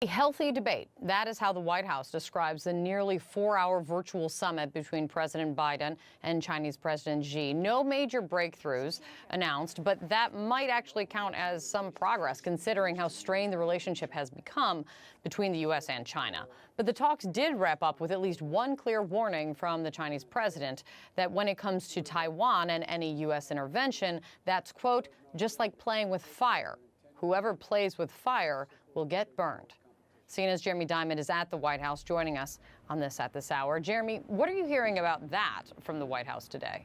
A healthy debate. That is how the White House describes the nearly 4-hour virtual summit between President Biden and Chinese President Xi. No major breakthroughs announced, but that might actually count as some progress, considering how strained the relationship has become between the U.S. and China. But the talks did wrap up with at least one clear warning from the Chinese president that when it comes to Taiwan and any U.S. intervention, that's, quote, just like playing with fire. Whoever plays with fire will get burned. CNN's Jeremy Diamond is at the White House joining us on this at this hour. Jeremy, what are you hearing about that from the White House today?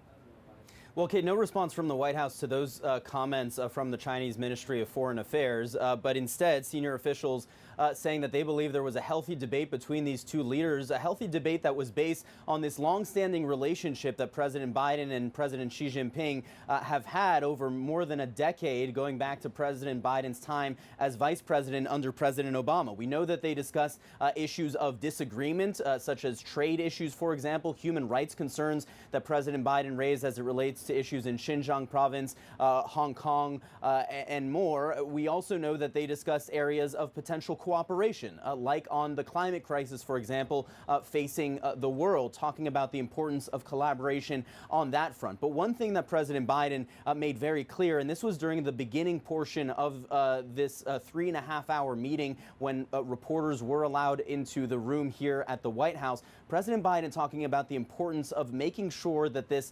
Well, Kate, no response from the White House to those comments from the Chinese Ministry of Foreign Affairs, but instead senior officials saying that they believe there was a healthy debate between these two leaders, a healthy debate that was based on this longstanding relationship that President Biden and President Xi Jinping have had over more than a decade, going back to President Biden's time as vice president under President Obama. We know that they discussed issues of disagreement, such as trade issues, for example, human rights concerns that President Biden raised as it relates to issues in Xinjiang province, Hong Kong, and more. We also know that they discussed areas of potential cooperation, like on the climate crisis, for example, facing the world, talking about the importance of collaboration on that front. But one thing that President Biden made very clear, and this was during the beginning portion of this 3.5-hour meeting when reporters were allowed into the room here at the White House, President Biden talking about the importance of making sure that this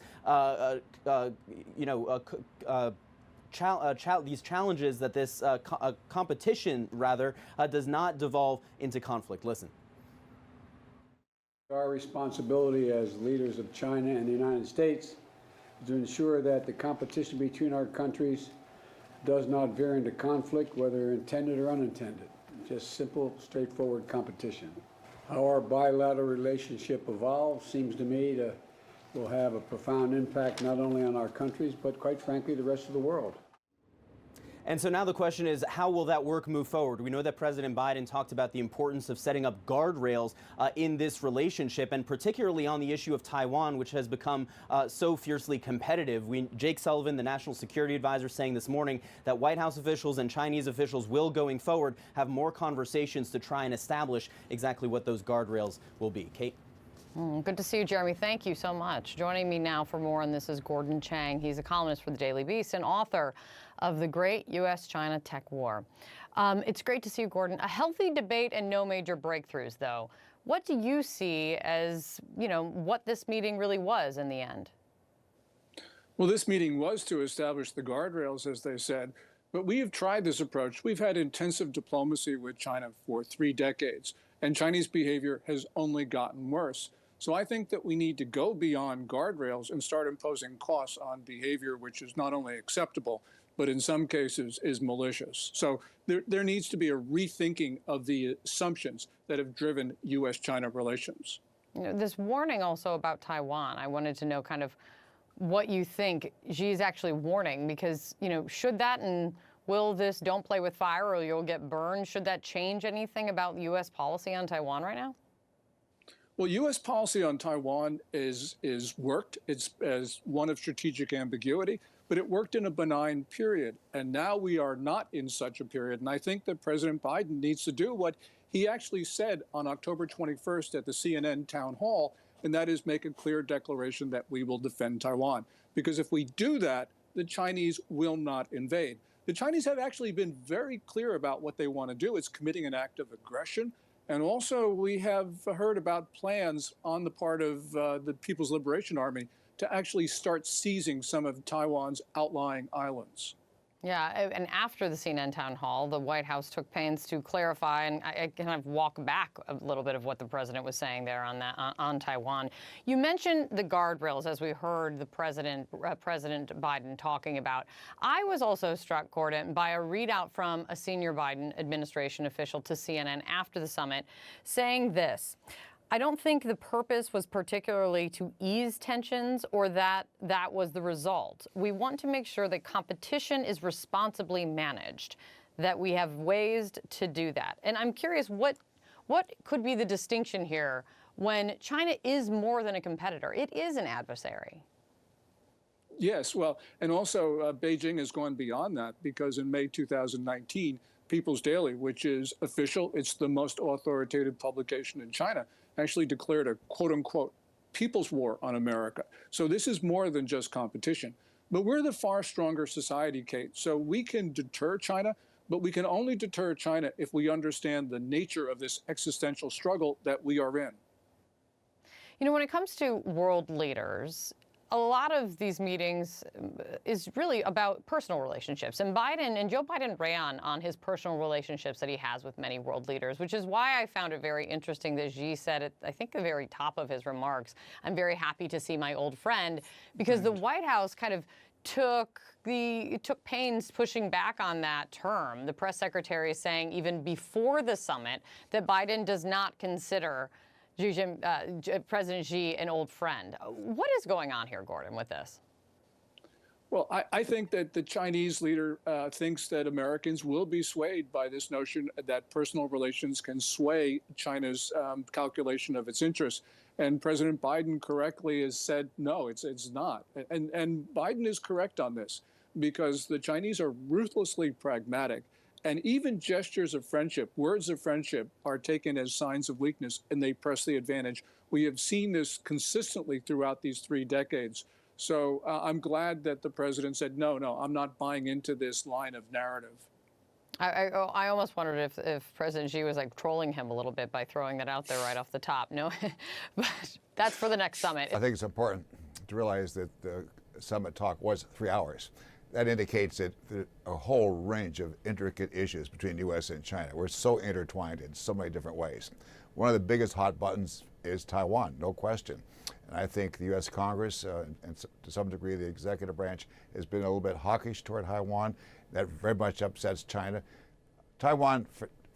these challenges, that this competition, rather, does not devolve into conflict. Listen. Our responsibility as leaders of China and the United States is to ensure that the competition between our countries does not veer into conflict, whether intended or unintended. Just simple, straightforward competition. How our bilateral relationship evolves seems to me to will have a profound impact not only on our countries, but quite frankly, the rest of the world. And so now the question is, how will that work move forward? We know that President Biden talked about the importance of setting up guardrails in this relationship, and particularly on the issue of Taiwan, which has become so fiercely competitive. Jake Sullivan, the national security advisor, saying this morning that White House officials and Chinese officials will, going forward, have more conversations to try and establish exactly what those guardrails will be. Kate? Good to see you, Jeremy. Thank you so much. Joining me now for more on this is Gordon Chang. He's a columnist for the Daily Beast and author of The Great U.S.-China Tech War. It's great to see you, Gordon. A healthy debate and no major breakthroughs, though. What do you see as, what this meeting really was in the end? Well, this meeting was to establish the guardrails, as they said. But we have tried this approach. We've had intensive diplomacy with China for 3 decades, and Chinese behavior has only gotten worse. So I think that we need to go beyond guardrails and start imposing costs on behavior which is not only acceptable, but in some cases is malicious. So there needs to be a rethinking of the assumptions that have driven U.S.-China relations. This warning also about Taiwan, I wanted to know kind of what you think Xi is actually warning, because, should that and will this don't play with fire or you'll get burned, should that change anything about U.S. policy on Taiwan right now? Well, U.S. policy on Taiwan is worked. It's as one of strategic ambiguity, but it worked in a benign period. And now we are not in such a period. And I think that President Biden needs to do what he actually said on October 21st at the CNN town hall, and that is make a clear declaration that we will defend Taiwan. Because if we do that, the Chinese will not invade. The Chinese have actually been very clear about what they want to do. It's committing an act of aggression. And also, we have heard about plans on the part of the People's Liberation Army to actually start seizing some of Taiwan's outlying islands. Yeah, and after the CNN town hall, the White House took pains to clarify, and I kind of walk back a little bit of what the president was saying there on that on Taiwan. You mentioned the guardrails, as we heard the President Biden talking about. I was also struck, Gordon, by a readout from a senior Biden administration official to CNN after the summit, saying this: I don't think the purpose was particularly to ease tensions or that was the result. We want to make sure that competition is responsibly managed, that we have ways to do that. And I'm curious, what could be the distinction here when China is more than a competitor? It is an adversary. Yes, well, and also Beijing has gone beyond that, because in May 2019, People's Daily, which is official, it's the most authoritative publication in China, actually declared a quote unquote people's war on America. So this is more than just competition. But we're the far stronger society, Kate. So we can deter China, but we can only deter China if we understand the nature of this existential struggle that we are in. You know, when it comes to world leaders, a lot of these meetings is really about personal relationships. And Joe Biden ran on his personal relationships that he has with many world leaders, which is why I found it very interesting that Xi said at, I think, the very top of his remarks, I'm very happy to see my old friend, because the White House kind of took pains pushing back on that term. The press secretary is saying even before the summit that Biden does not consider President Xi an old friend. What is going on here, Gordon, with this? Well, I think that the Chinese leader thinks that Americans will be swayed by this notion that personal relations can sway China's calculation of its interests. And President Biden correctly has said, no, it's not. And Biden is correct on this, because the Chinese are ruthlessly pragmatic. And even gestures of friendship, words of friendship, are taken as signs of weakness, and they press the advantage. We have seen this consistently throughout these 3 decades. So I'm glad that the president said, no, I'm not buying into this line of narrative. I almost wondered if President Xi was like trolling him a little bit by throwing that out there right off the top. No, but that's for the next summit. I think it's important to realize that the summit talk was 3 hours. That indicates that a whole range of intricate issues between the U.S. and China. We're so intertwined in so many different ways. One of the biggest hot buttons is Taiwan, no question. And I think the U.S. Congress, and to some degree the executive branch, has been a little bit hawkish toward Taiwan. That very much upsets China. Taiwan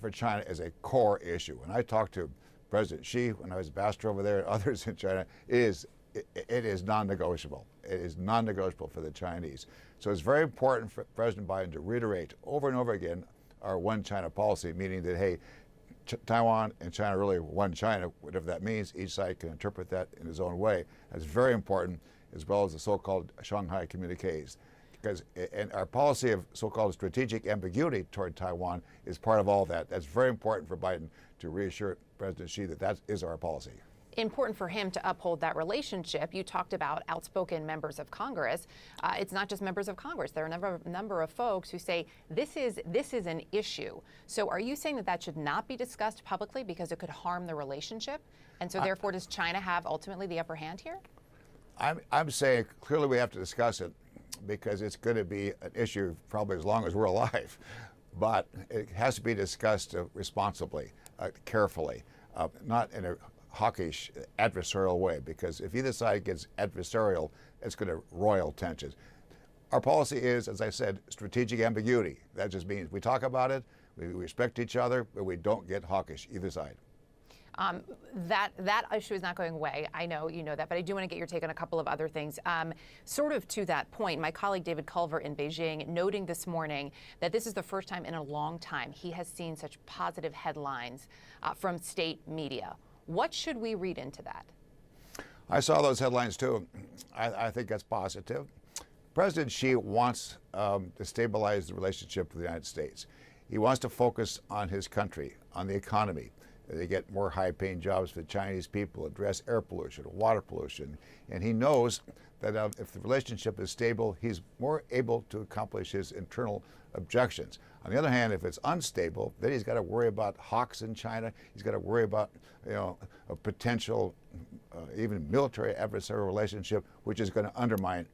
for China is a core issue. When I talked to President Xi when I was ambassador over there and others in China, it is non-negotiable. It is non-negotiable for the Chinese. So it's very important for President Biden to reiterate over and over again our one China policy, meaning that, hey, Taiwan and China really one China, whatever that means. Each side can interpret that in its own way. That's very important, as well as the so-called Shanghai communiques. And our policy of so-called strategic ambiguity toward Taiwan is part of all that. That's very important for Biden to reassure President Xi that that is our policy. Important for him to uphold that relationship. You talked about outspoken members of Congress. It's not just members of Congress. There are a number of folks who say this is an issue. So are you saying that that should not be discussed publicly because it could harm the relationship? And so therefore, does China have ultimately the upper hand here? I'm saying clearly we have to discuss it because it's going to be an issue probably as long as we're alive. But it has to be discussed responsibly, carefully, not in a hawkish, adversarial way, because if either side gets adversarial, it's going to roil tensions. Our policy is, as I said, strategic ambiguity. That just means we talk about it, we respect each other, but we don't get hawkish, either side. That issue is not going away. I know you know that, but I do want to get your take on a couple of other things. Sort of to that point, my colleague David Culver in Beijing noting this morning that this is the first time in a long time he has seen such positive headlines from state media. What should we read into that? I saw those headlines too. I think that's positive. President Xi wants to stabilize the relationship with the United States. He wants to focus on his country, on the economy. They get more high-paying jobs for the Chinese people, address air pollution, water pollution. And he knows that if the relationship is stable, he's more able to accomplish his internal objections. On the other hand, if it's unstable, then he's got to worry about hawks in China. He's got to worry about, a potential, even military adversarial relationship, which is going to undermine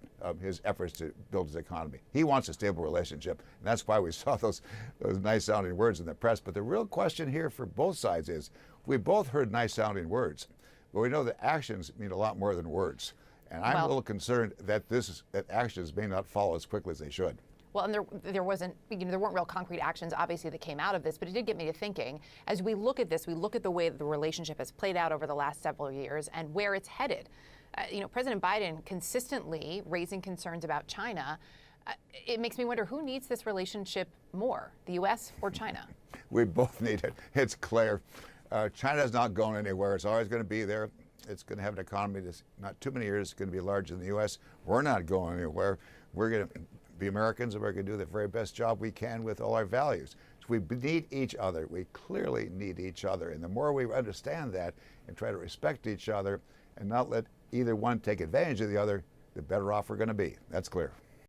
his efforts to build his economy. He wants a stable relationship, and that's why we saw those nice-sounding words in the press. But the real question here for both sides is, we both heard nice-sounding words, but we know that actions mean a lot more than words. And I'm a little concerned that that actions may not follow as quickly as they should. Well, and there wasn't, there weren't real concrete actions, obviously, that came out of this, but it did get me to thinking. As we look at this, we look at the way that the relationship has played out over the last several years and where it's headed. President Biden consistently raising concerns about China. It makes me wonder who needs this relationship more, the U.S. or China? We both need it. It's clear. China's not going anywhere. It's always going to be there. It's going to have an economy that's not too many years going to be larger than the U.S. We're not going anywhere. We're going to be Americans, and we're going to do the very best job we can with all our values. We need each other. We clearly need each other. And the more we understand that and try to respect each other and not let either one take advantage of the other, the better off we're going to be. That's clear.